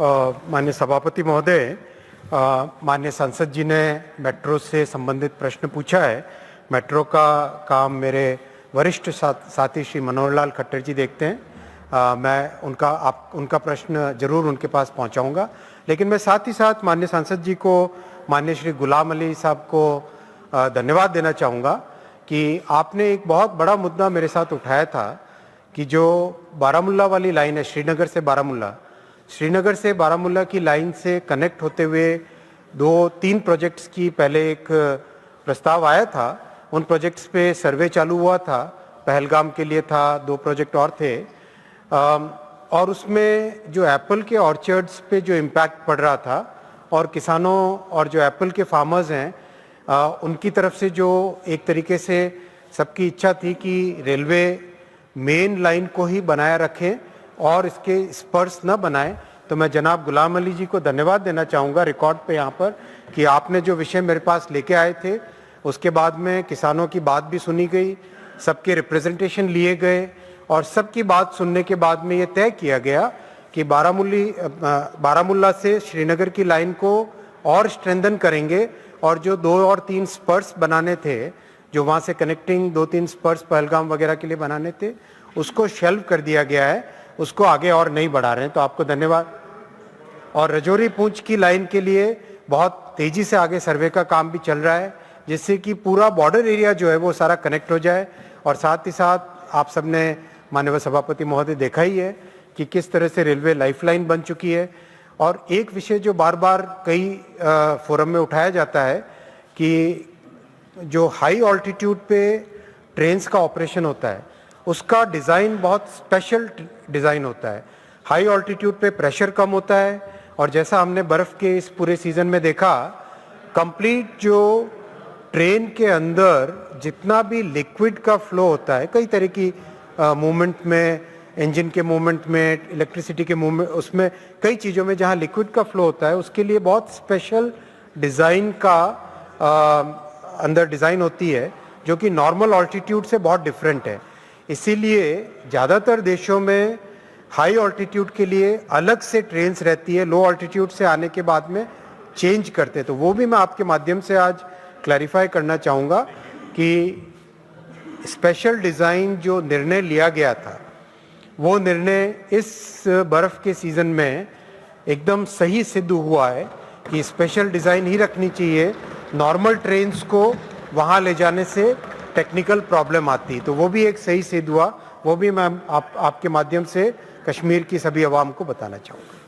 माननीय सभापति महोदय, माननीय सांसद जी ने मेट्रो से संबंधित प्रश्न पूछा है। मेट्रो का काम मेरे वरिष्ठ साथी श्री मनोहर लाल खट्टर जी देखते हैं। मैं उनका प्रश्न जरूर उनके पास पहुंचाऊंगा, लेकिन मैं साथ ही साथ माननीय सांसद जी को, माननीय श्री गुलाम अली साहब को धन्यवाद देना चाहूँगा कि आपने एक बहुत बड़ा मुद्दा मेरे साथ उठाया था कि जो बारामूला वाली लाइन है, श्रीनगर से बारामूला की लाइन से कनेक्ट होते हुए 2-3 प्रोजेक्ट्स की पहले एक प्रस्ताव आया था। उन प्रोजेक्ट्स पे सर्वे चालू हुआ था, पहलगाम के लिए था, 2 प्रोजेक्ट और थे, और उसमें जो एप्पल के ऑर्चर्ड्स पे जो इम्पैक्ट पड़ रहा था और किसानों और जो एप्पल के फार्मर्स हैं उनकी तरफ से जो एक तरीके से सबकी इच्छा थी कि रेलवे मेन लाइन को ही बनाए रखें और इसके स्पर्स न बनाएं, तो मैं जनाब गुलाम अली जी को धन्यवाद देना चाहूँगा रिकॉर्ड पे यहाँ पर कि आपने जो विषय मेरे पास लेके आए थे उसके बाद में किसानों की बात भी सुनी गई, सबके रिप्रेजेंटेशन लिए गए और सबकी बात सुनने के बाद में ये तय किया गया कि बारामूला से श्रीनगर की लाइन को और स्ट्रेंथन करेंगे और जो 2 और 3 स्पर्स बनाने थे, जो वहाँ से कनेक्टिंग 2-3 स्पर्स पहलगाम वगैरह के लिए बनाने थे, उसको शेल्व कर दिया गया है, उसको आगे और नहीं बढ़ा रहे हैं, तो आपको धन्यवाद। और रजौरी पूंछ की लाइन के लिए बहुत तेजी से आगे सर्वे का काम भी चल रहा है, जिससे कि पूरा बॉर्डर एरिया जो है वो सारा कनेक्ट हो जाए। और साथ ही साथ आप सबने माननीय सभापति महोदय देखा ही है कि किस तरह से रेलवे लाइफलाइन बन चुकी है। और एक विषय जो बार बार कई फोरम में उठाया जाता है कि जो हाई ऑल्टीट्यूड पे ट्रेन्स का ऑपरेशन होता है उसका डिज़ाइन बहुत स्पेशल डिज़ाइन होता है। हाई ऑल्टीट्यूड पे प्रेशर कम होता है और जैसा हमने बर्फ़ के इस पूरे सीज़न में देखा, कंप्लीट जो ट्रेन के अंदर जितना भी लिक्विड का फ्लो होता है, कई तरह की मूवमेंट में, इंजन के मूवमेंट में, इलेक्ट्रिसिटी के मूवमेंट, उसमें कई चीज़ों में जहाँ लिक्विड का फ्लो होता है उसके लिए बहुत स्पेशल डिज़ाइन का अंदर डिज़ाइन होती है जो कि नॉर्मल ऑल्टीट्यूड से बहुत डिफरेंट है। इसीलिए ज़्यादातर देशों में हाई ऑल्टीट्यूड के लिए अलग से ट्रेन्स रहती है, लो ऑल्टीट्यूड से आने के बाद में चेंज करते, तो वो भी मैं आपके माध्यम से आज क्लैरिफाई करना चाहूँगा कि स्पेशल डिज़ाइन जो निर्णय लिया गया था वो निर्णय इस बर्फ़ के सीज़न में एकदम सही सिद्ध हुआ है कि स्पेशल डिज़ाइन ही रखनी चाहिए। नॉर्मल ट्रेन्स को वहाँ ले जाने से टेक्निकल प्रॉब्लम आती, तो वो भी एक सही सिद्ध हुआ। वो भी मैं आपके माध्यम से कश्मीर की सभी आवाम को बताना चाहूँगा।